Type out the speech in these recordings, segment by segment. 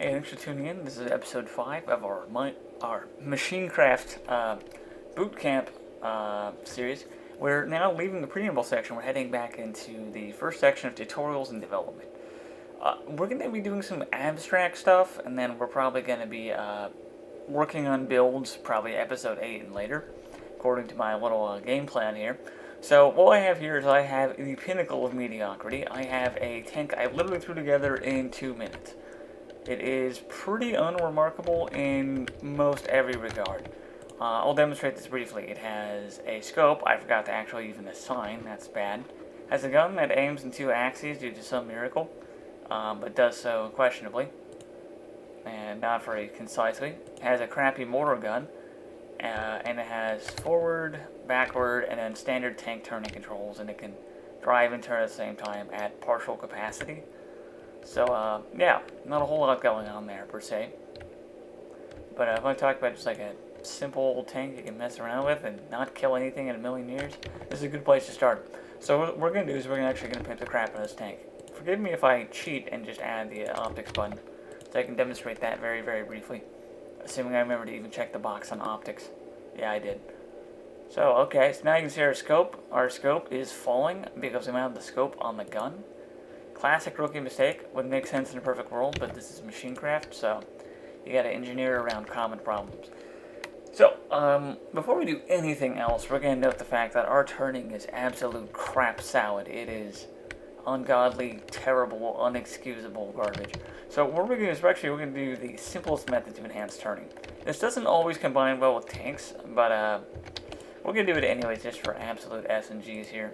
Hey, thanks for tuning in. This is episode 5 of our MachineCraft BootCamp series. We're now leaving the preamble section. We're heading back into the first section of tutorials and development. We're going to be doing some abstract stuff, and then we're probably going to be working on builds, probably episode 8 and later, according to my little game plan here. So what I have here is I have the pinnacle of mediocrity. I have a tank I literally threw together in 2 minutes. It is pretty unremarkable in most every regard. I'll demonstrate this briefly. It has a scope. I forgot to actually even assign. That's bad. Has a gun that aims in 2 axes due to some miracle, but does so questionably and not very concisely. It has a crappy mortar gun, and it has forward, backward, and then standard tank turning controls, and it can drive and turn at the same time at partial capacity. So, yeah, not a whole lot going on there, per se. But if I talk about just like a simple tank you can mess around with and not kill anything in a million years, this is a good place to start. So what we're going to do is we're actually going to pimp the crap out of this tank. Forgive me if I cheat and just add the optics button, so I can demonstrate that very, very briefly. Assuming I remember to even check the box on optics. Yeah, I did. So, okay, so now you can see our scope. Our scope is falling because we mounted the scope on the gun. Classic rookie mistake. Would make sense in a perfect world, but this is MachineCraft, so you gotta engineer around common problems. So, before we do anything else, we're gonna note the fact that our turning is absolute crap salad. It is ungodly, terrible, unexcusable garbage. So what we're gonna do is we're gonna do the simplest method to enhance turning. This doesn't always combine well with tanks, but we're gonna do it anyways just for absolute S and G's here.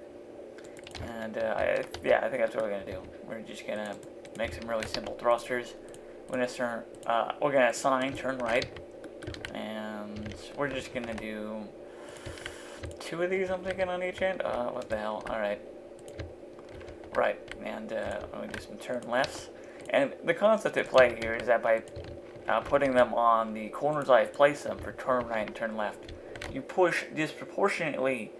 And I think that's what we're gonna do. We're just gonna make some really simple thrusters. We're gonna assign turn right, and we're just gonna do 2 of these. I'm thinking on each end. What the hell? All right, right, and we do some turn lefts. And the concept at play here is that by putting them on the corners I've placed them for turn right and turn left, you push disproportionately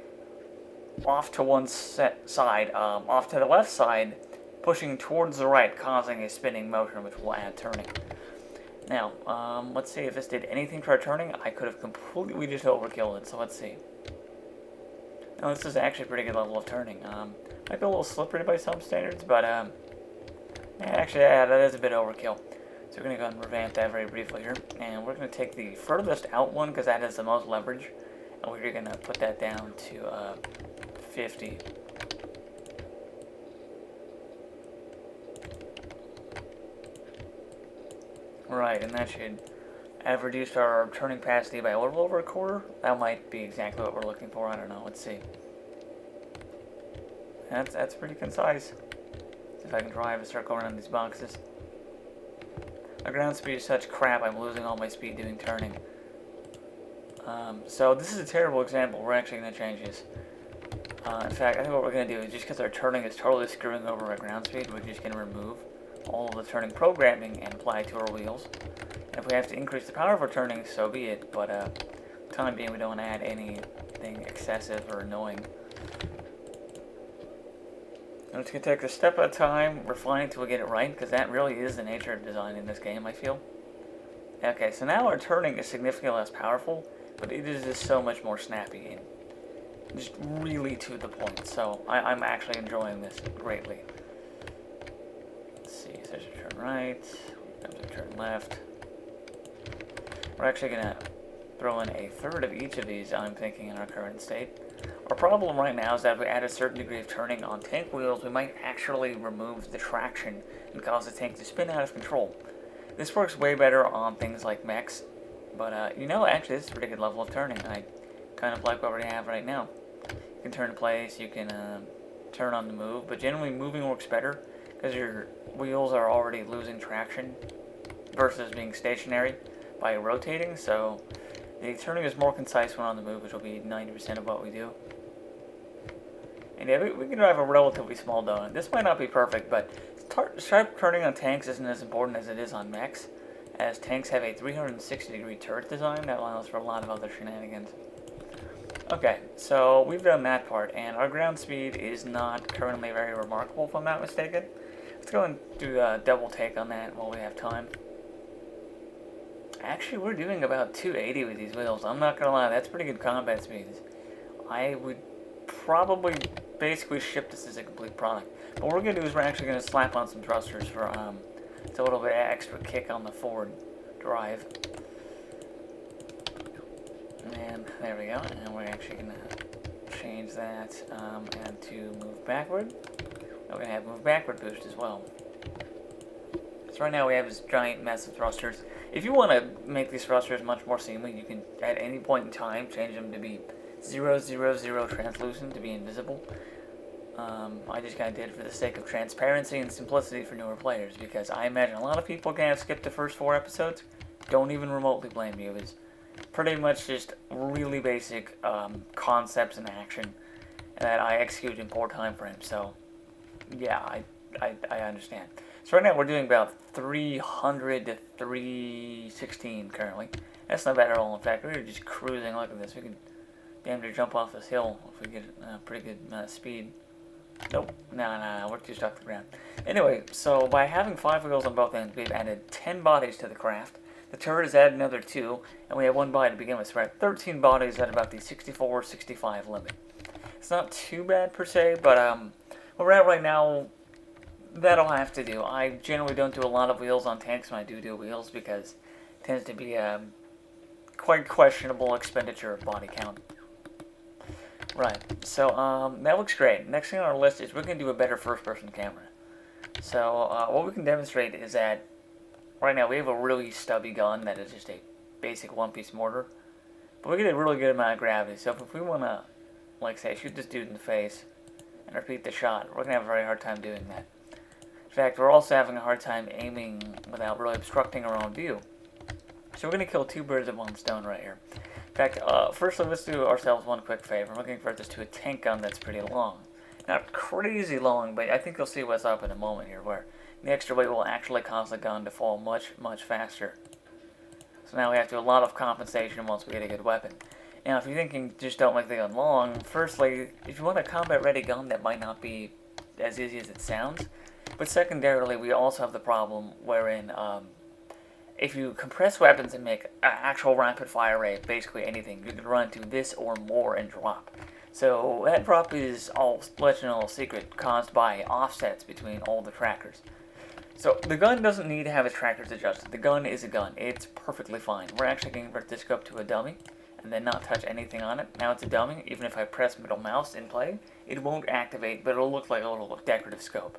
off to one side, off to the left side, pushing towards the right, causing a spinning motion, which will add turning. Now, let's see if this did anything to our turning. I could have completely just overkilled it, so let's see. Now, this is actually a pretty good level of turning. Might be a little slippery by some standards, but actually, yeah, that is a bit overkill. So we're going to go ahead and revamp that very briefly here, and we're going to take the furthest out one, because that has the most leverage, and we're going to put that down to 50. Right, and that should have reduced our turning capacity by a little over a quarter. That might be exactly what we're looking for. I don't know. Let's see. That's pretty concise. See if I can drive a circle around these boxes. My ground speed is such crap, I'm losing all my speed doing turning. So this is a terrible example. We're actually going to change this. In fact, I think what we're going to do is, just because our turning is totally screwing over our ground speed, we're just going to remove all of the turning programming and apply it to our wheels. And if we have to increase the power of our turning, so be it, but for the time being, we don't want to add anything excessive or annoying. I'm just going to take a step at a time, refine it until we get it right, because that really is the nature of design in this game, I feel. Okay, so now our turning is significantly less powerful, but it is just so much more snappy and just really to the point. So I'm actually enjoying this greatly. Let's see, so there's a turn right, comes a turn left. We're actually going to throw in a third of each of these, I'm thinking, in our current state. Our problem right now is that if we add a certain degree of turning on tank wheels, we might actually remove the traction and cause the tank to spin out of control. This works way better on things like mechs, but actually this is a pretty good level of turning. I kind of like what we have right now. You can turn in place, you can turn on the move, but generally moving works better because your wheels are already losing traction versus being stationary by rotating, so the turning is more concise when on the move, which will be 90% of what we do. And yeah, we can drive a relatively small donut. This might not be perfect, but sharp turning on tanks isn't as important as it is on mechs, as tanks have a 360-degree turret design that allows for a lot of other shenanigans. Okay, so we've done that part, and our ground speed is not currently very remarkable, if I'm not mistaken. Let's go and do a double take on that while we have time. Actually, we're doing about 280 with these wheels. I'm not gonna lie, that's pretty good combat speeds. I would probably basically ship this as a complete product. But what we're gonna do is we're actually gonna slap on some thrusters for it's a little bit extra kick on the forward drive. And there we go. And we're actually gonna change that and to move backward. We're gonna have move backward boost as well. So right now we have this giant massive thrusters. If you want to make these thrusters much more seamless, you can at any point in time change them to be 0, 0, 0 translucent, to be invisible. I just kind of did it for the sake of transparency and simplicity for newer players, because I imagine a lot of people can have skipped the first 4 episodes. Don't even remotely blame you. It's pretty much just really basic concepts and action that I execute in poor time frames. So yeah, I understand. So right now we're doing about 300 to 316 currently. That's not bad at all. In fact, we're just cruising. Look at this. We can damn near jump off this hill if we get pretty good speed. Nope. No, we're too stuck to the ground. Anyway, so by having 5 wheels on both ends, we've added 10 bodies to the craft. The turret has added another 2, and we have 1 body to begin with. So we're at 13 bodies at about the 64, 65 limit. It's not too bad per se, but where we're at right now, that'll have to do. I generally don't do a lot of wheels on tanks when I do wheels, because it tends to be a quite questionable expenditure of body count. Right, so that looks great. Next thing on our list is we're going to do a better first-person camera. So what we can demonstrate is that right now we have a really stubby gun that is just a basic one-piece mortar, but we get a really good amount of gravity. So if we want to, like say, shoot this dude in the face and repeat the shot, we're going to have a very hard time doing that. In fact, we're also having a hard time aiming without really obstructing our own view. So we're going to kill 2 birds with 1 stone right here. In fact, firstly, let's do ourselves one quick favor. I'm looking for this to a tank gun that's pretty long. Not crazy long, but I think you'll see what's up in a moment here, where the extra weight will actually cause the gun to fall much, much faster. So now we have to do a lot of compensation once we get a good weapon. Now, if you're thinking just don't make the gun long, firstly, if you want a combat-ready gun, that might not be as easy as it sounds. But secondarily, we also have the problem wherein if you compress weapons and make an actual rapid fire rate, basically anything, you can run to this or more and drop. So that drop is, I'll let you know a secret, caused by offsets between all the trackers. So the gun doesn't need to have its trackers adjusted. The gun is a gun. It's perfectly fine. We're actually going to convert this scope to a dummy and then not touch anything on it. Now it's a dummy. Even if I press middle mouse in play, it won't activate, but it'll look like a little decorative scope.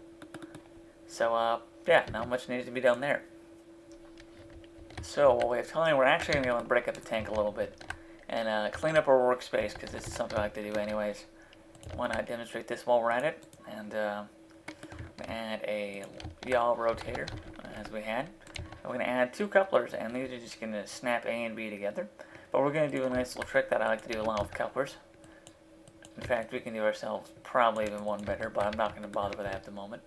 So, yeah, not much needs to be done there. So, while we have time, we're actually going to go and break up the tank a little bit and clean up our workspace, because this is something I like to do anyways. Why not demonstrate this while we're at it? And add a yaw rotator, as we had. We're going to add 2 couplers, and these are just going to snap A and B together. But we're going to do a nice little trick that I like to do a lot with couplers. In fact, we can do ourselves probably even one better, but I'm not going to bother with that at the moment.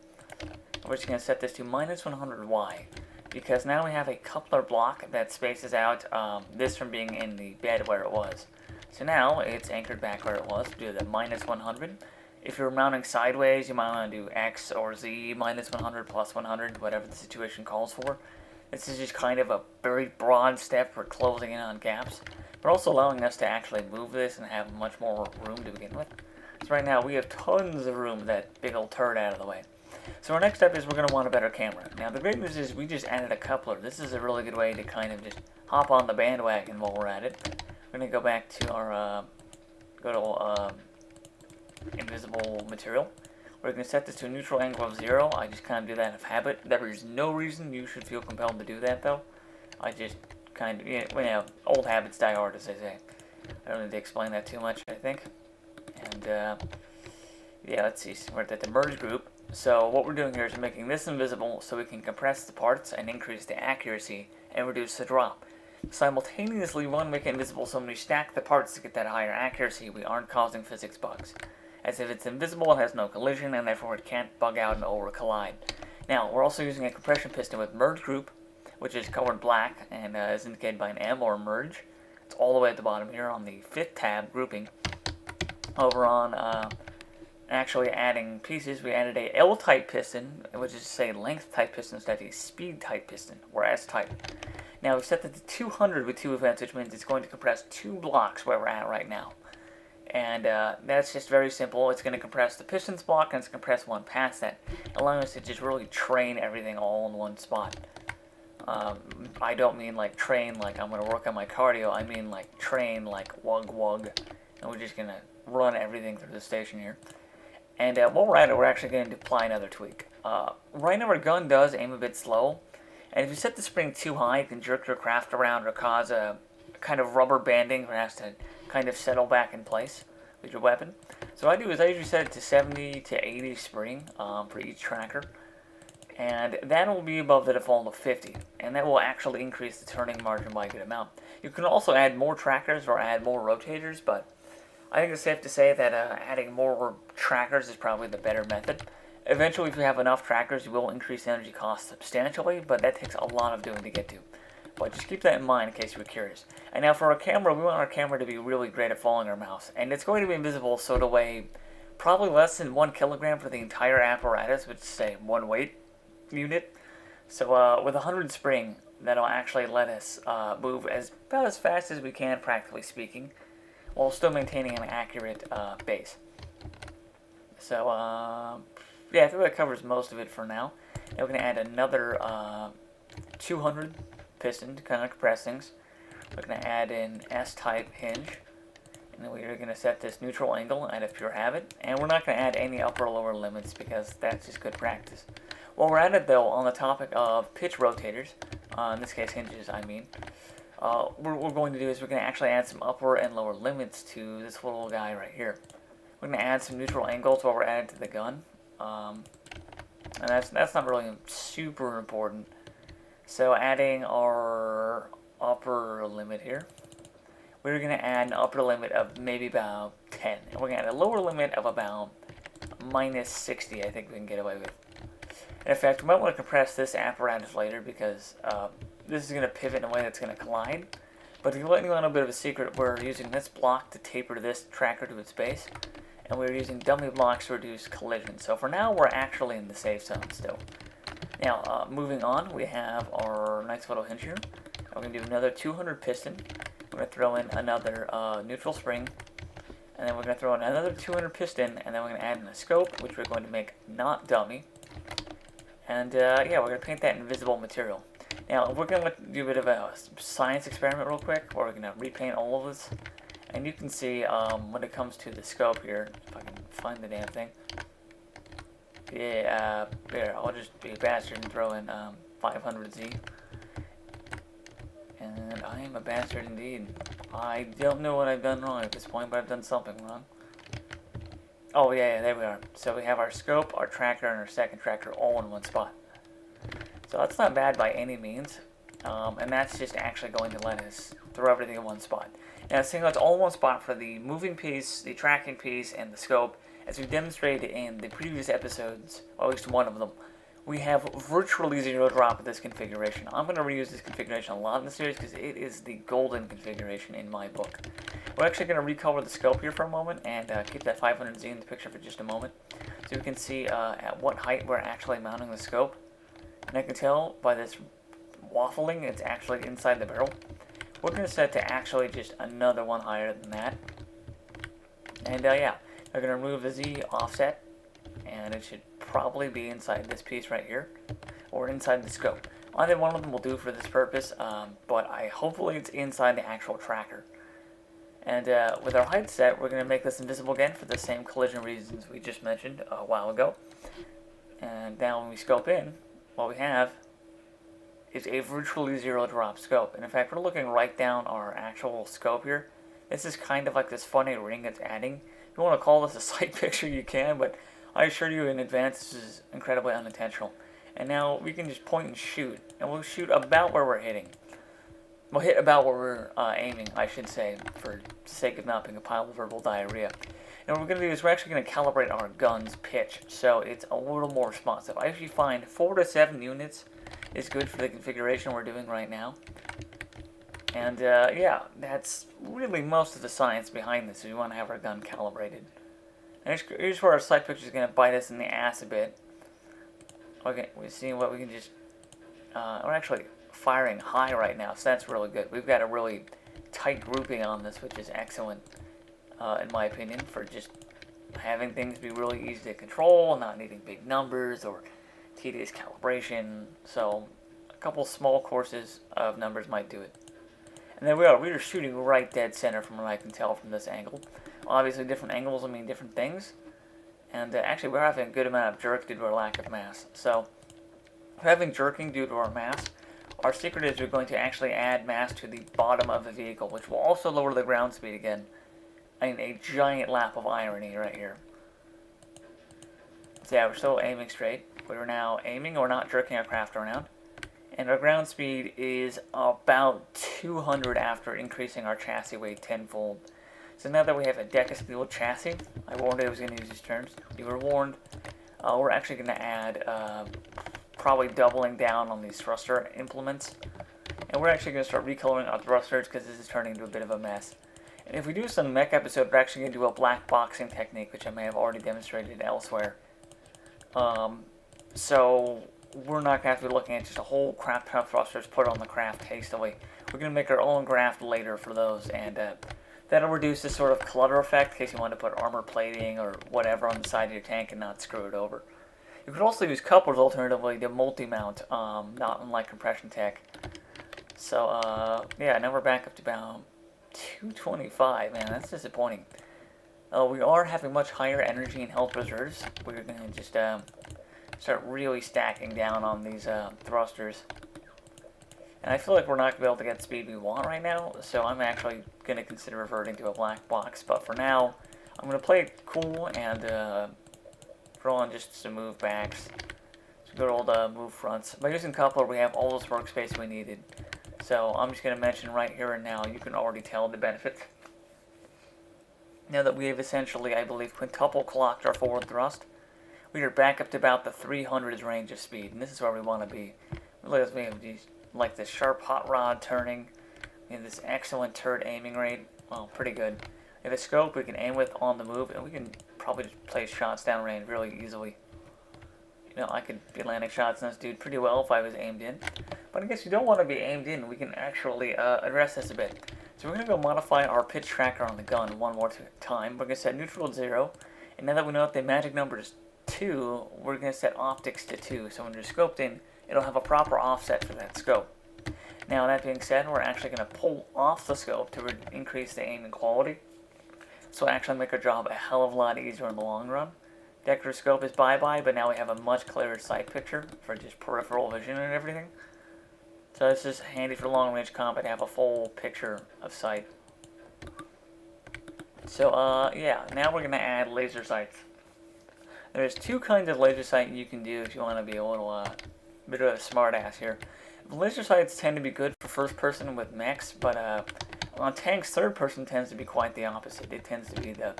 We're just going to set this to -100Y, because now we have a coupler block that spaces out this from being in the bed where it was. So now it's anchored back where it was. Do the -100. If you're mounting sideways, you might want to do X or Z, -100, +100, whatever the situation calls for. This is just kind of a very broad step for closing in on gaps, but also allowing us to actually move this and have much more room to begin with. So right now we have tons of room with that big old turd out of the way. So our next step is we're going to want a better camera. Now the great news is we just added a coupler. This is a really good way to kind of just hop on the bandwagon while we're at it. We're going to go back to our invisible material. We're going to set this to a neutral angle of 0. I just kind of do that out of habit. There is no reason you should feel compelled to do that though. I just kind of, you know, old habits die hard, as they say. I don't need to explain that too much, I think. And yeah, let's see. We're at the merge group. So what we're doing here is we're making this invisible so we can compress the parts and increase the accuracy and reduce the drop. Simultaneously, we want to make it invisible so when we stack the parts to get that higher accuracy, we aren't causing physics bugs. As if it's invisible, it has no collision, and therefore it can't bug out and over-collide. Now, we're also using a compression piston with merge group, which is colored black and is indicated by an M or merge. It's all the way at the bottom here on the 5th tab, grouping. Over on actually adding pieces, we added a L-type piston, which is to say length-type piston instead of a speed-type piston, or S-type. Now, we've set that to 200 with 2 events, which means it's going to compress 2 blocks where we're at right now. And that's just very simple. It's going to compress the pistons block, and it's going to compress one past that, allowing us to just really train everything all in one spot. I don't mean like train like I'm going to work on my cardio. I mean like train like wug wug. And we're just going to run everything through the station here. And while we're at it, we're actually going to apply another tweak. Right now our gun does aim a bit slow. And if you set the spring too high, you can jerk your craft around or cause a kind of rubber banding where it has to kind of settle back in place with your weapon. So what I do is I usually set it to 70 to 80 spring for each tracker. And that will be above the default of 50. And that will actually increase the turning margin by a good amount. You can also add more trackers or add more rotators, but I think it's safe to say that adding more trackers is probably the better method. Eventually, if you have enough trackers, you will increase energy costs substantially, but that takes a lot of doing to get to. But just keep that in mind in case you were curious. And now for our camera, we want our camera to be really great at following our mouse. And it's going to be invisible, so to weigh probably less than 1 kilogram for the entire apparatus, which is, say, 1 weight unit. So with 100 spring, that'll actually let us move about as fast as we can, practically speaking, while still maintaining an accurate base. So, yeah, I think that covers most of it for now. Now we're going to add another 200 piston to kind of compress things. We're going to add an S-type hinge. And then we're going to set this neutral angle out of pure habit. And we're not going to add any upper or lower limits because that's just good practice. While we're at it, though, on the topic of pitch rotators, in this case hinges, I mean, what we're going to do is we're going to actually add some upper and lower limits to this little guy right here. We're going to add some neutral angles while we're adding to the gun. And that's not really super important. So adding our upper limit here, we're going to add an upper limit of maybe about 10. And we're going to add a lower limit of about minus 60, I think we can get away with. And in fact, we might want to compress this apparatus later because this is going to pivot in a way that's going to collide. But to let you know a bit of a secret, we're using this block to taper this tracker to its base. And we're using dummy blocks to reduce collision. So for now, we're actually in the safe zone still. Now, moving on, we have our nice little hinge here. We're going to do another 200 piston. We're going to throw in another neutral spring. And then we're going to throw in another 200 piston. And then we're going to add in a scope, which we're going to make not dummy. And yeah, we're going to paint that invisible material. Now, we're going to do a bit of a science experiment real quick, where we're going to repaint all of this. And you can see when it comes to the scope here, if I can find the damn thing. Yeah, here, I'll just be a bastard and throw in 500Z. And I am a bastard indeed. I don't know what I've done wrong at this point, but I've done something wrong. Oh yeah, there we are. So we have our scope, our tracker, and our second tracker all in one spot. So that's not bad by any means. And that's just actually going to let us throw everything in one spot. Now, seeing how it's all in one spot for the moving piece, the tracking piece, and the scope, as we demonstrated in the previous episodes, or at least one of them, we have virtually zero drop of this configuration. I'm going to reuse this configuration a lot in the series because it is the golden configuration in my book. We're actually going to recolor the scope here for a moment and keep that 500Z in the picture for just a moment, so we can see at what height we're actually mounting the scope. And I can tell by this waffling, it's actually inside the barrel. We're going to set to actually just another one higher than that. And yeah, we're going to remove the Z offset, and it should probably be inside this piece right here, or inside the scope. Either one of them will do for this purpose, but hopefully it's inside the actual tracker. And with our height set, we're going to make this invisible again for the same collision reasons we just mentioned a while ago. And now when we scope in, what we have is a virtually zero drop scope. And in fact, we're looking right down our actual scope here. This is kind of like this funny ring it's adding. If you want to call this a sight picture, you can, but I assure you in advance this is incredibly unintentional. And now we can just point and shoot, and we'll shoot about where we're hitting. We'll hit about where we're aiming, I should say, for the sake of not being a pile of verbal diarrhea. And what we're going to do is we're actually going to calibrate our gun's pitch, so it's a little more responsive. I actually find 4 to 7 units is good for the configuration we're doing right now. And yeah, that's really most of the science behind this. We want to have our gun calibrated. And here's where our sight picture is going to bite us in the ass a bit. Okay, we're seeing what we can just, or actually firing high right now, so that's really good. We've got a really tight grouping on this, which is excellent, in my opinion, for just having things be really easy to control, not needing big numbers or tedious calibration. So a couple small courses of numbers might do it. And there we are. We are shooting right dead center from what I can tell from this angle. Obviously, different angles will mean different things. And actually, we're having a good amount of jerk due to our lack of mass. So, having jerking due to our mass, our secret is we're going to actually add mass to the bottom of the vehicle, which will also lower the ground speed again. I mean, a giant lap of irony right here. So yeah, we're still aiming straight. We're now aiming, we're not jerking our craft around. And our ground speed is about 200 after increasing our chassis weight tenfold. So now that we have a deca steel chassis, I warned I was going to use these terms. You were warned. We're actually going to add probably doubling down on these thruster implements. And we're actually going to start recoloring our thrusters because this is turning into a bit of a mess. And if we do some mech episode, we're actually going to do a black boxing technique, which I may have already demonstrated elsewhere. So we're not going to have to be looking at just a whole crap ton of thrusters put on the craft hastily. We're going to make our own graft later for those, and that'll reduce this sort of clutter effect in case you want to put armor plating or whatever on the side of your tank and not screw it over. You could also use couplers alternatively to multi-mount, not unlike compression tech. So, yeah, now we're back up to about 225. Man, that's disappointing. We are having much higher energy and health reserves. We're going to just start really stacking down on these thrusters. And I feel like we're not going to be able to get the speed we want right now, so I'm actually going to consider reverting to a black box. But for now, I'm going to play it cool and throw on just some move backs, some good old move fronts. By using coupler, we have all this workspace we needed. So I'm just going to mention right here and now, you can already tell the benefits. Now that we have essentially, I believe, quintuple clocked our forward thrust, we are back up to about the 300s range of speed, and this is where we want to be. Look at this, we have these, like this sharp hot rod turning, we have this excellent turret aiming rate, well, pretty good. We have a scope we can aim with on the move, and we can probably just place shots downrange really easily. You know, I could be landing shots on this dude pretty well if I was aimed in. But I guess you don't want to be aimed in. We can actually address this a bit. So we're going to go modify our pitch tracker on the gun one more time. We're going to set neutral to 0. And now that we know that the magic number is 2, we're going to set optics to 2. So when you're scoped in, it'll have a proper offset for that scope. Now that being said, we're actually going to pull off the scope to increase the aiming quality. So actually make our job a hell of a lot easier in the long run. Decorative scope is bye-bye, but now we have a much clearer sight picture for just peripheral vision and everything. So this is handy for long-range combat to have a full picture of sight. So, yeah, now we're going to add laser sights. There's two kinds of laser sight you can do if you want to be a little bit of a smart-ass here. Laser sights tend to be good for first-person with mechs, but on tanks, third-person tends to be quite the opposite. It tends to be the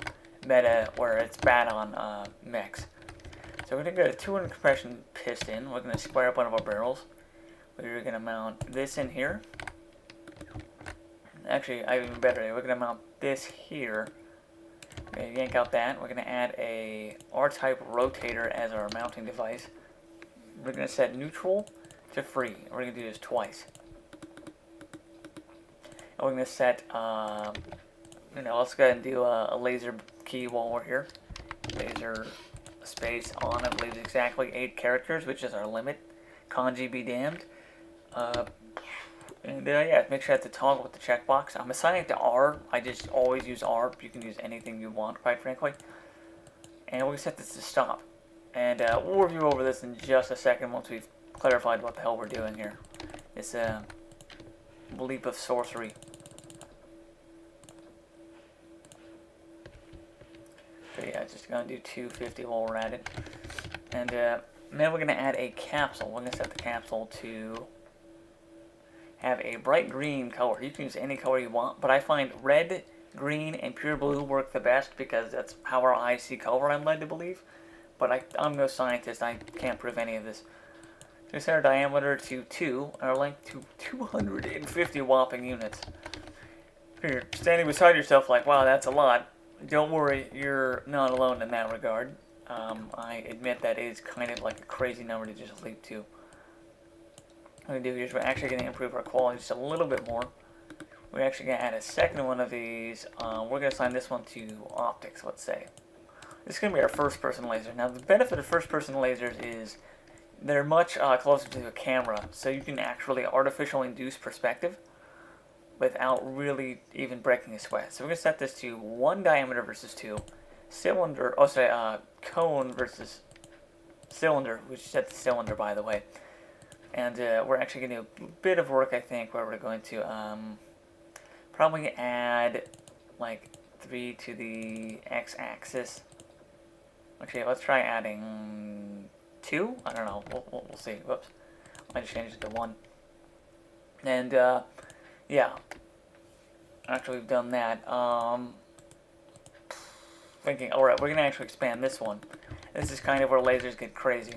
meta where it's bad on mechs. So we're going to get a 200 compression piston. We're going to square up one of our barrels. We're going to mount this in here. Actually, I have even better. We're going to mount this here. We're going to yank out that. We're going to add a R-type rotator as our mounting device. We're going to set neutral to free. We're going to do this twice. And we're going to set, let's go ahead and do a laser key while we're here. Laser space on, I believe, exactly 8 characters, which is our limit. Kanji be damned. Yeah, make sure to toggle with the checkbox. I'm assigning it to R. I just always use R. You can use anything you want, quite frankly. And we're going to set this to stop. And we'll review over this in just a second once we've clarified what the hell we're doing here. It's a leap of sorcery. So yeah, just going to do 250 while we're at it. And then we're going to add a capsule. We're going to set the capsule to have a bright green color. You can use any color you want, but I find red, green, and pure blue work the best because that's how our eyes see color, I'm led to believe. But I'm no scientist. I can't prove any of this. So we set our diameter to 2 and our length to 250 whopping units. If you're standing beside yourself like, wow, that's a lot, don't worry, you're not alone in that regard. I admit that is kind of like a crazy number to just leap to. what we're going to do here is we're actually going to improve our quality just a little bit more. We're actually going to add a second one of these. We're going to assign this one to optics, let's say. This is going to be our first-person laser. Now, the benefit of first-person lasers is they're much closer to a camera, so you can actually artificially induce perspective without really even breaking a sweat. So we're going to set this to 1 diameter versus 2. Cylinder, cone versus cylinder, which is set to cylinder, by the way. And we're actually going to do a bit of work, I think, where we're going to probably add like 3 to the x-axis. Actually, let's try adding 2. I don't know. We'll see. Whoops. I just changed it to 1. And yeah. Actually, we've done that. Thinking, alright, we're going to actually expand this one. This is kind of where lasers get crazy.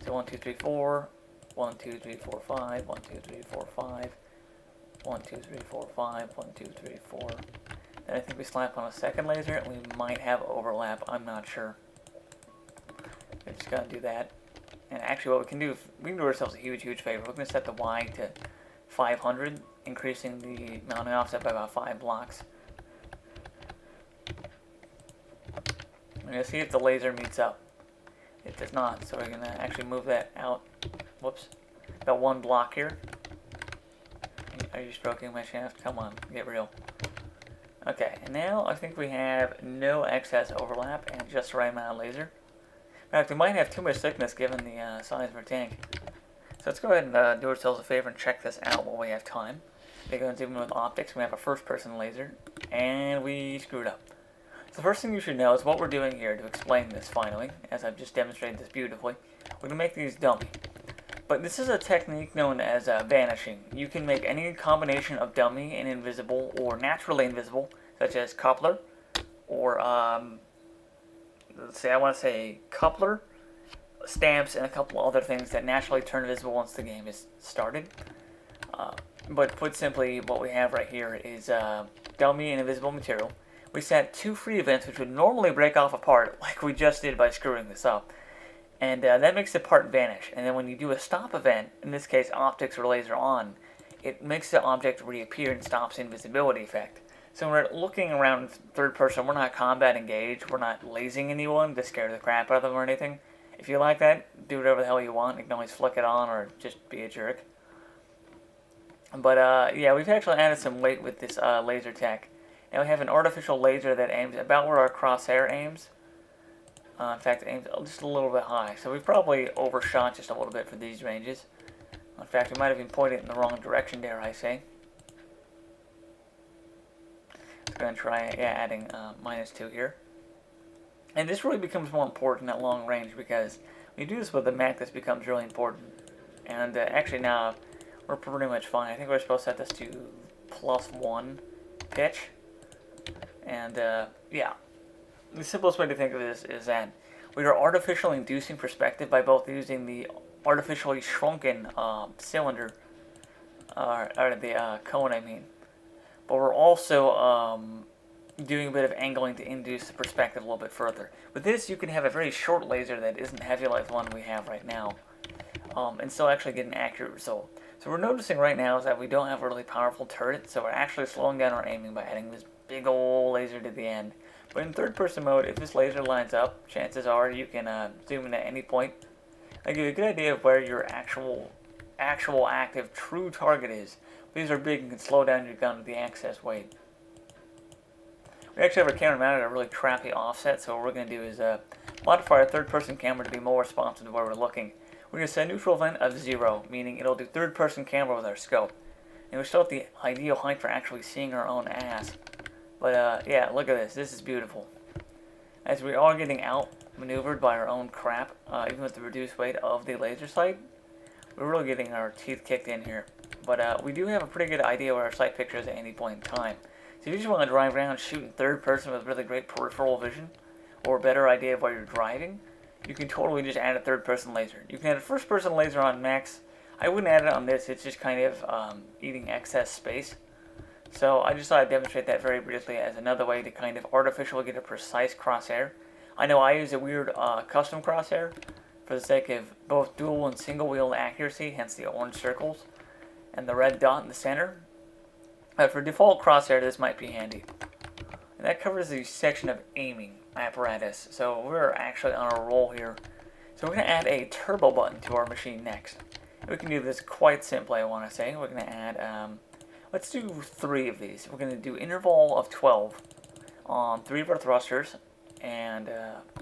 So 1, 2, 3, 4. 1, 2, 3, 4, 5. 1, 2, 3, 4, 5. 1, 2, 3, 4, 5. 1, 2, 3, 4. Then I think we slap on a second laser, and we might have overlap. I'm not sure. We're just going to do that. And actually what we can do, we can do ourselves a huge favor. We're going to set the Y to 500, increasing the mounting offset by about 5 blocks. We're going to see if the laser meets up. It does not, so we're going to actually move that out. Whoops. About 1 block here. Are you stroking my shaft? Come on, get real. Okay, and now I think we have no excess overlap and just the right amount of laser. In fact, we might have too much thickness given the size of our tank. So let's go ahead and do ourselves a favor and check this out while we have time. We're going to zoom in with optics. We have a first-person laser, and we screwed up. So the first thing you should know is what we're doing here to explain this finally, as I've just demonstrated this beautifully. We're going to make these dummy. But this is a technique known as vanishing. You can make any combination of dummy and invisible, or naturally invisible, such as coupler, or let's say I want to say coupler, stamps, and a couple other things that naturally turn visible once the game is started. But put simply, what we have right here is dummy and invisible material. We set 2 free events which would normally break off a part, like we just did by screwing this up. And that makes the part vanish. And then when you do a stop event, in this case optics or laser on, it makes the object reappear and stops the invisibility effect. So when we're looking around third person, we're not combat engaged, we're not lasing anyone to scare the crap out of them or anything. If you like that, do whatever the hell you want. You can always flick it on or just be a jerk. But yeah, we've actually added some weight with this laser tech. Now we have an artificial laser that aims about where our crosshair aims. In fact, it aims just a little bit high. So we've probably overshot just a little bit for these ranges. In fact, we might have even pointed it in the wrong direction, dare I say. Let's go and try adding -2 here. And this really becomes more important at long range because when you do this with the mech, this becomes really important. And actually now, we're pretty much fine. I think we're supposed to set this to +1 pitch. And yeah, the simplest way to think of this is that we are artificially inducing perspective by both using the artificially shrunken cylinder, or the cone, I mean. But we're also doing a bit of angling to induce the perspective a little bit further. With this, you can have a very short laser that isn't heavy like the one we have right now, and still actually get an accurate result. So what we're noticing right now is that we don't have a really powerful turret, so we're actually slowing down our aiming by adding this big old laser to the end. But in third-person mode, if this laser lines up, chances are you can zoom in at any point. I give you a good idea of where your actual active true target is. These are big and can slow down your gun with the excess weight. We actually have our camera mounted at a really crappy offset, so what we're going to do is modify our third-person camera to be more responsive to where we're looking. We're going to set a neutral event of 0, meaning it'll do third-person camera with our scope. And we're still at the ideal height for actually seeing our own ass. But yeah, look at this. This is beautiful. As we are getting outmaneuvered by our own crap, even with the reduced weight of the laser sight, we're really getting our teeth kicked in here. But we do have a pretty good idea where our sight picture is at any point in time. So if you just want to drive around shooting third person with really great peripheral vision, or a better idea of where you're driving, you can totally just add a third person laser. You can add a first person laser on max. I wouldn't add it on this, it's just kind of eating excess space. So I just thought I'd demonstrate that very briefly as another way to kind of artificially get a precise crosshair. I know I use a weird custom crosshair, for the sake of both dual and single wheel accuracy, hence the orange circles, and the red dot in the center. But for default crosshair, this might be handy. And that covers the section of aiming apparatus. So we're actually on a roll here. So we're going to add a turbo button to our machine next. We can do this quite simply, I want to say. We're going to add, let's do 3 of these. We're going to do interval of 12 on 3 of our thrusters. And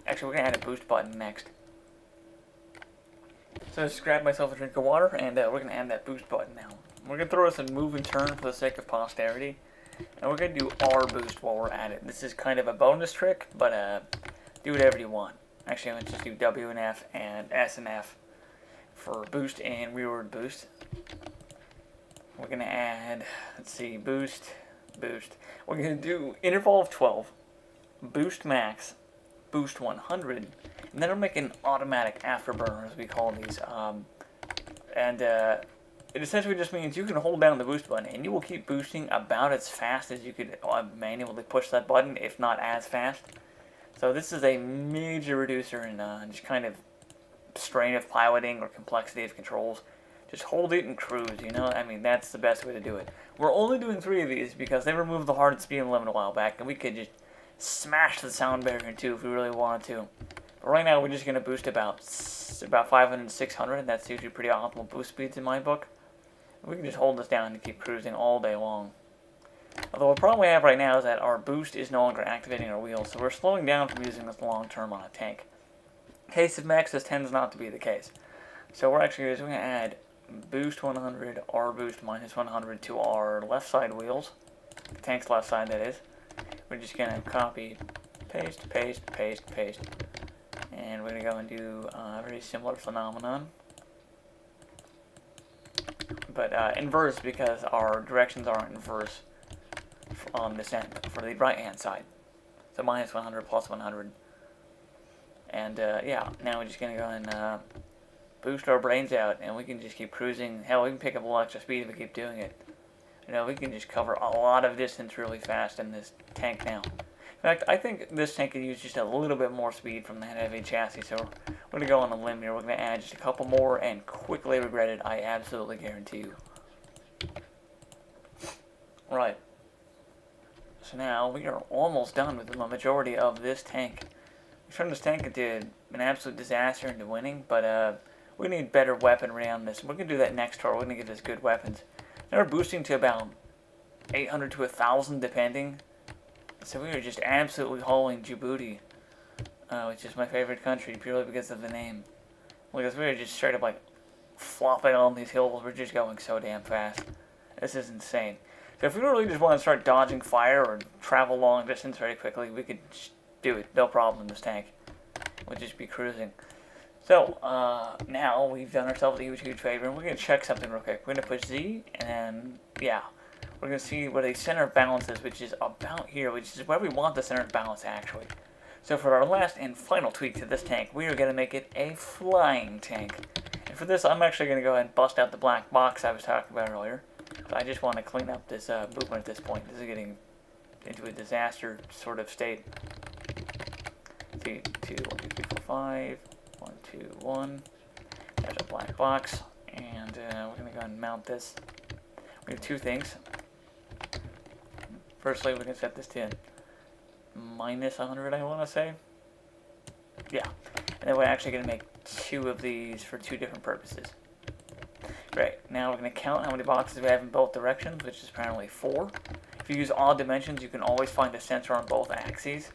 actually, we're going to add a boost button next. So I just grabbed myself a drink of water, and we're going to add that boost button now. We're going to throw this in move and turn for the sake of posterity. And we're going to do R boost while we're at it. This is kind of a bonus trick, but do whatever you want. Actually, let's just do W and F and S and F for boost and rearward boost. We're going to add, let's see, boost. We're going to do interval of 12, boost max, boost 100, and then we'll make an automatic afterburner, as we call these. It essentially just means you can hold down the boost button and you will keep boosting about as fast as you could manually push that button, if not as fast. So this is a major reducer in just kind of strain of piloting or complexity of controls. Just hold it and cruise, you know? I mean, that's the best way to do it. We're only doing 3 of these because they removed the hard speed limit a while back, and we could just smash the sound barrier in 2 if we really wanted to. But right now we're just going to boost about 500 to 600. That's usually pretty optimal boost speeds in my book. We can just hold this down and keep cruising all day long. Although the problem we have right now is that our boost is no longer activating our wheels, so we're slowing down from using this long term on a tank. In case of Max, this tends not to be the case. So we're actually going to add boost 100, R boost minus 100 to our left side wheels. The tank's left side, that is. We're just going to copy, paste, paste, paste, paste. And we're going to go and do a very similar phenomenon. But inverse, because our directions are inverse on this end for the right hand side. So minus 100 plus 100. And yeah, now we're just going to go and boost our brains out, and we can just keep cruising. Hell, we can pick up a lot extra speed if we keep doing it. You know, we can just cover a lot of distance really fast in this tank now. In fact, I think this tank could use just a little bit more speed from that heavy chassis, so we're going to go on a limb here. We're going to add just a couple more and quickly regret it, I absolutely guarantee you. Right. So now we are almost done with the majority of this tank. We turned this tank into an absolute disaster into winning, but we need better weaponry on this. We're going to do that next tour. We're going to give this good weapons. Now we're boosting to about 800 to 1,000 depending. So we are just absolutely hauling Djibouti, which is my favorite country purely because of the name. Because we are just straight up like flopping on these hills. We're just going so damn fast. This is insane. So if we really just want to start dodging fire or travel long distance very quickly, we could just do it. No problem in this tank. We'll just be cruising. So now we've done ourselves a huge favor, and we're going to check something real quick. We're going to push Z, and then, yeah. We're going to see where the center of balance is, which is about here, which is where we want the center of balance, actually. So for our last and final tweak to this tank, we are going to make it a flying tank. And for this, I'm actually going to go ahead and bust out the black box I was talking about earlier. So I just want to clean up this movement at this point. This is getting into a disaster sort of state. 2, 1, 2, 3, 4, 5. 1, 2, 1. There's a black box. And we're going to go ahead and mount this. We have 2 things. Firstly, we can set this to minus 100, I want to say. Yeah. And then we're actually going to make 2 of these for 2 different purposes. Great. Now we're going to count how many boxes we have in both directions, which is apparently 4. If you use odd dimensions, you can always find a sensor on both axes.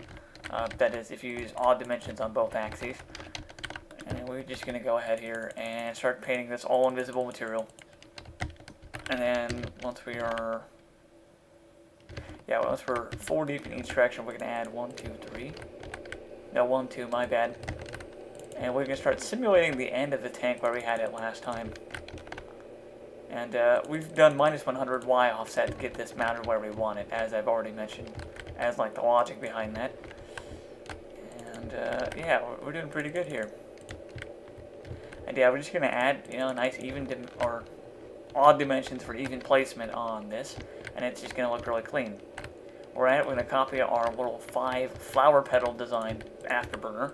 That is, if you use odd dimensions on both axes. And we're just going to go ahead here and start painting this all invisible material. And then once we are... Yeah, once we're 4 deep in each direction, we're going to add 1, 2, 3. No, 1, 2, my bad. And we're going to start simulating the end of the tank where we had it last time. And we've done minus 100 Y offset to get this mounted where we want it, as I've already mentioned, as like the logic behind that. And yeah, we're doing pretty good here. And yeah, we're just going to add, you know, nice even or odd dimensions for even placement on this, and it's just going to look really clean. We're going to copy our little 5 flower petal design afterburner,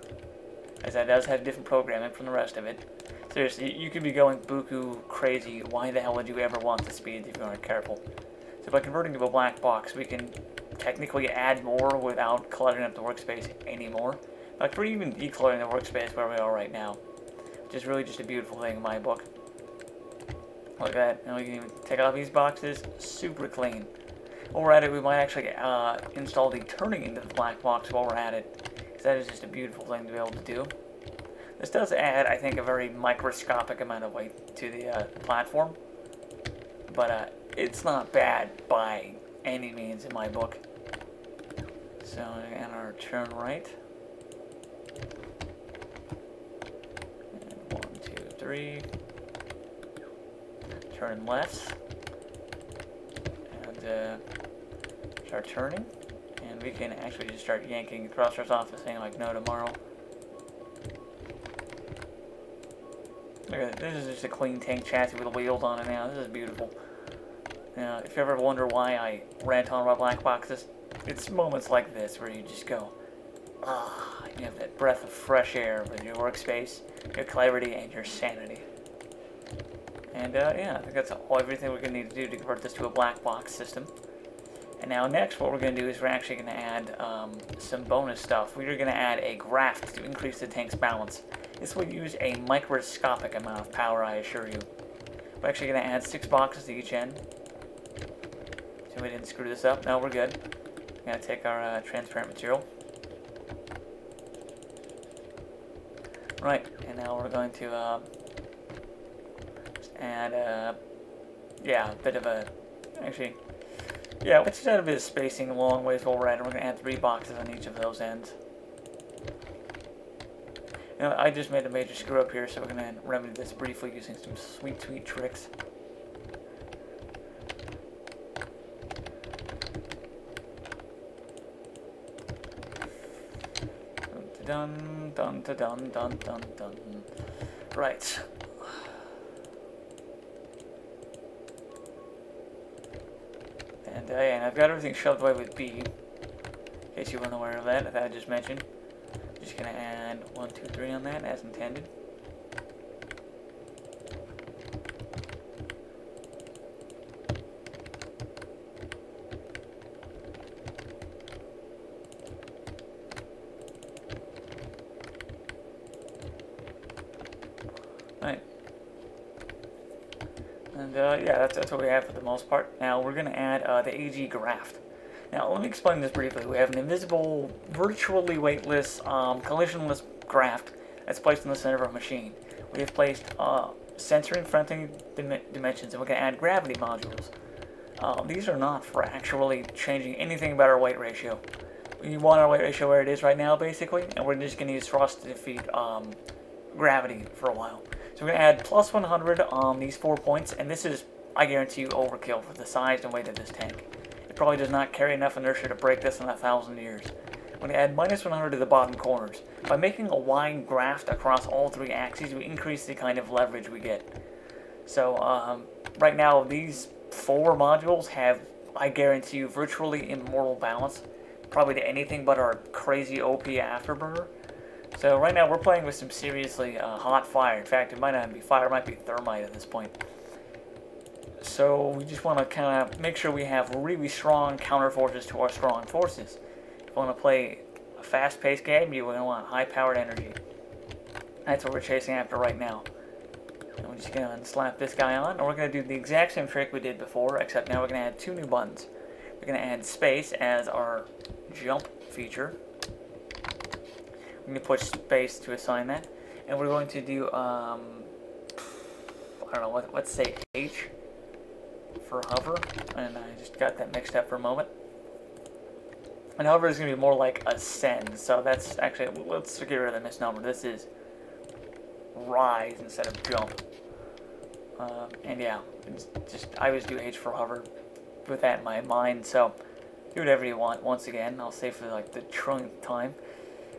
as that does have different programming from the rest of it. Seriously, you could be going buku crazy. Why the hell would you ever want the speed if you aren't careful? So by converting to a black box, we can technically add more without cluttering up the workspace anymore. Like, we're even decluttering the workspace where we are right now, which is really just a beautiful thing in my book. Look at that. And we can even take off these boxes. Super clean. While we're at it, we might actually install the turning into the black box while we're at it, because that is just a beautiful thing to be able to do. This does add, I think, a very microscopic amount of weight to the platform, but it's not bad by any means in my book. So, and our turn right. And 1, 2, 3. Turn left. And start turning. And we can actually just start yanking thrusters off this thing like no tomorrow. Look at this. This is just a clean tank chassis with wheels on it now. This is beautiful. Now, if you ever wonder why I rant on about black boxes, it's moments like this where you just go, ah, you have that breath of fresh air with your workspace, your clarity, and your sanity. And yeah, I think that's everything we're going to need to do to convert this to a black box system. And now next what we're going to do is we're actually going to add some bonus stuff. We're going to add a graft to increase the tank's balance. This will use a microscopic amount of power, I assure you. We're actually going to add 6 boxes to each end. So we didn't screw this up. No, we're good. We're going to take our transparent material. Right, and now we're going to just add yeah, a bit of a, actually, yeah, let's just add a bit of spacing a long ways while we're at it. We're going to add 3 boxes on each of those ends. You know, I just made a major screw up here, so we're going to remedy this briefly using some sweet, sweet tricks. Dun dun dun dun dun dun dun. Right. And I've got everything shoved away with B, in case you weren't aware of that I just mentioned. Just gonna add 1, 2, 3 on that as intended. Right. And yeah, that's what we have for the most part. Now we're going to add the AG graft. Now let me explain this briefly. We have an invisible, virtually weightless, collisionless graft that's placed in the center of our machine. We have placed sensor and fronting dimensions, and we're going to add gravity modules. These are not for actually changing anything about our weight ratio. We want our weight ratio where it is right now, basically, and we're just going to use thrust to defeat gravity for a while. So we're going to add plus 100 on these 4 points, and this is, I guarantee you, overkill for the size and weight of this tank. It probably does not carry enough inertia to break this in 1,000 years. We're going to add minus 100 to the bottom corners. By making a wide graft across all 3 axes, we increase the kind of leverage we get. So right now, these 4 modules have, I guarantee you, virtually immortal balance, probably to anything but our crazy OP afterburner. So right now we're playing with some seriously hot fire. In fact, it might not be fire, it might be thermite at this point. So we just want to kind of make sure we have really strong counter forces to our strong forces. If you want to play a fast-paced game, you're going to want high-powered energy. That's what we're chasing after right now. And we're just going to slap this guy on, and we're going to do the exact same trick we did before, except now we're going to add 2 new buttons. We're going to add space as our jump feature. We're going to push space to assign that, and we're going to do, I don't know, let's say H for hover, and I just got that mixed up for a moment. And hover is going to be more like ascend, so that's actually, let's get rid of the misnomer. This is rise instead of jump. And yeah, it's just, I always do H for hover with that in my mind, so do whatever you want. Once again, I'll say for like the trillionth time.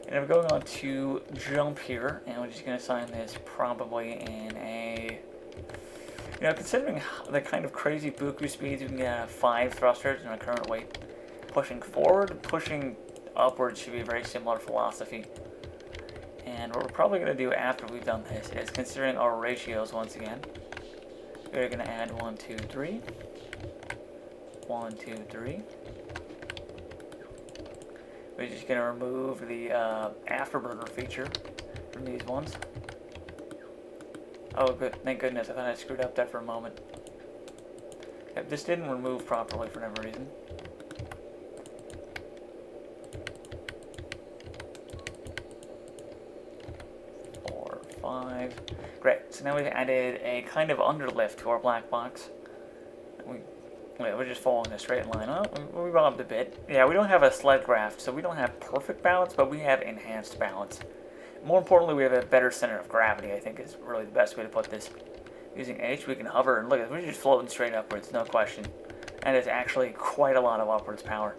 And we're going on to jump here, and we're just going to assign this probably in a, you know, considering the kind of crazy buku speeds, we can get 5 thrusters in our current weight. Pushing forward, pushing upward should be a very similar philosophy. And And what we're probably going to do after we've done this is, considering our ratios once again, we're going to add 1, 2, 3. 1, 2, 3. We're just going to remove the afterburner feature from these ones. Oh, good. Thank goodness. I thought I screwed up there for a moment. Yep, this didn't remove properly for whatever reason. Four, 5. Great. So now we've added a kind of underlift to our black box. We're just following a straight line. Oh, we robbed a bit. Yeah, we don't have a sled graft, so we don't have perfect balance, but we have enhanced balance. More importantly, we have a better center of gravity, I think is really the best way to put this. Using H, we can hover, and look at it, we're just floating straight upwards, no question. And it's actually quite a lot of upwards power.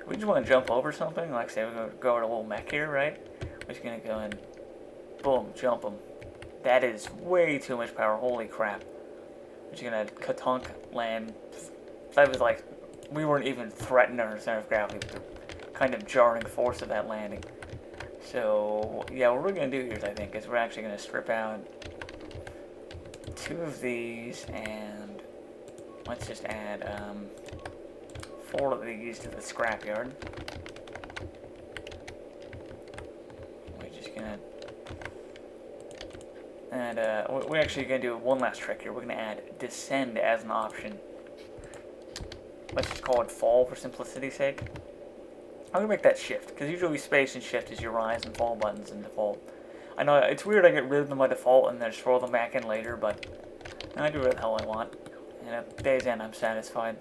We just want to jump over something, like say we're going to go to a little mech here, right? We're just going to go and boom, jump them. That is way too much power, holy crap. We're just going to katunk land. That was like, we weren't even threatening our center of gravity with the kind of jarring force of that landing. So, yeah, what we're going to do here, I think, is we're actually going to strip out 2 of these, and let's just add 4 of these to the scrapyard. We're just going to, and we're actually going to do one last trick here. We're going to add descend as an option. Let's just call it fall for simplicity's sake. I'm going to make that shift, because usually space and shift is your rise and fall buttons in default. I know it's weird I get rid of them by default and then just throw them back in later, but I do what the hell I want. And at day's end, I'm satisfied.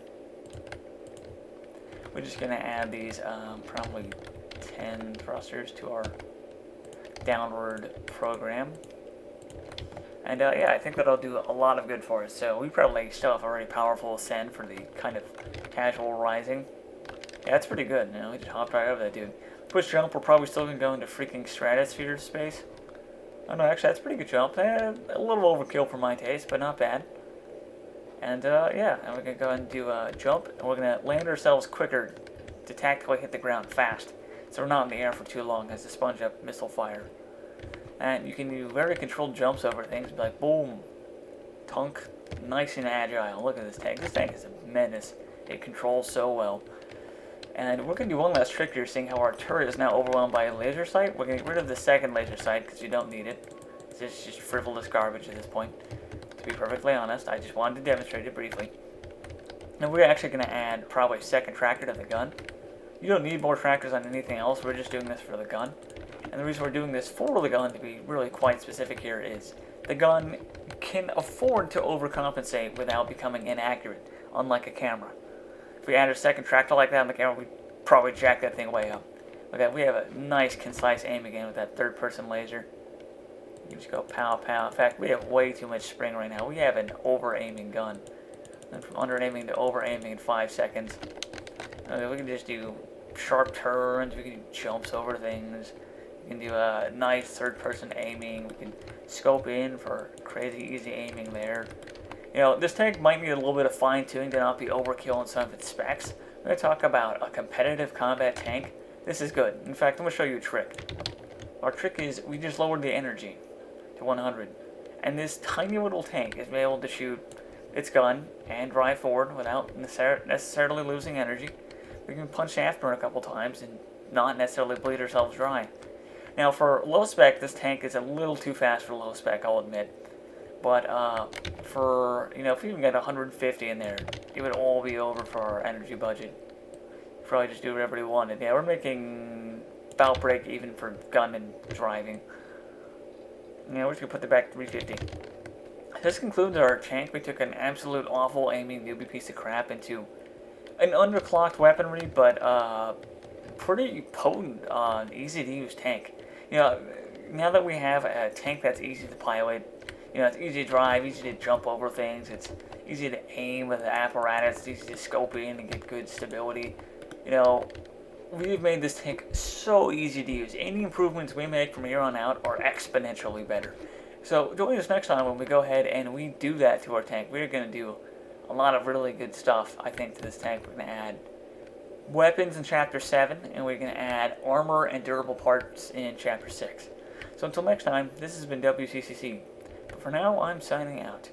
We're just going to add these probably 10 thrusters to our downward program. And yeah, I think that'll do a lot of good for us. So we probably still have a very powerful ascend for the kind of casual rising. Yeah, that's pretty good. You know, we just hopped right over that dude. Push jump, we're probably still going to go into freaking stratosphere space. Oh no, actually, that's a pretty good jump. A little overkill for my taste, but not bad. And yeah, and we're going to go ahead and do a jump, and we're going to land ourselves quicker to tactically hit the ground fast. So we're not in the air for too long as the sponge up missile fire. And you can do very controlled jumps over things, like boom, tunk, nice and agile. Look at this tank. This tank is a menace. It controls so well. And we're going to do one last trick here, seeing how our turret is now overwhelmed by a laser sight. We're going to get rid of the second laser sight because you don't need it. It's just frivolous garbage at this point. To be perfectly honest, I just wanted to demonstrate it briefly. And we're actually going to add probably a second tracker to the gun. You don't need more trackers on anything else, we're just doing this for the gun. And the reason we're doing this for the gun, to be really quite specific here, is the gun can afford to overcompensate without becoming inaccurate, unlike a camera. If we add a second tractor like that on the camera, we'd probably jack that thing way up. Look at that, we have a nice, concise aim again with that third-person laser. You just go pow, pow. In fact, we have way too much spring right now. We have an over-aiming gun. And from under-aiming to over-aiming in 5 seconds. We can just do sharp turns, we can do jumps over things. We can do a nice third-person aiming. We can scope in for crazy easy aiming there. You know, this tank might need a little bit of fine-tuning to not be overkill in some of its specs. We're going to talk about a competitive combat tank. This is good. In fact, I'm going to show you a trick. Our trick is we just lowered the energy to 100. And this tiny little tank is able to shoot its gun and drive forward without necessarily losing energy. We can punch the afterburner a couple times and not necessarily bleed ourselves dry. Now, for low spec, this tank is a little too fast for low spec, I'll admit. But for, you know, if we even get 150 in there, it would all be over for our energy budget. Probably just do whatever we wanted. Yeah, we're making about break even for gun and driving. Yeah, we're just going to put the back 350. This concludes our tank. We took an absolute awful aiming newbie piece of crap into an underclocked weaponry, but pretty potent, easy to use tank. You know, now that we have a tank that's easy to pilot, you know, it's easy to drive, easy to jump over things, it's easy to aim with the apparatus, it's easy to scope in and get good stability. You know, we've made this tank so easy to use. Any improvements we make from here on out are exponentially better. So join us next time when we go ahead and we do that to our tank. We're going to do a lot of really good stuff, I think, to this tank. We're going to add weapons in Chapter 7, and we're going to add armor and durable parts in Chapter 6. So So until next time, this has been WCCC. But for now, I'm signing out.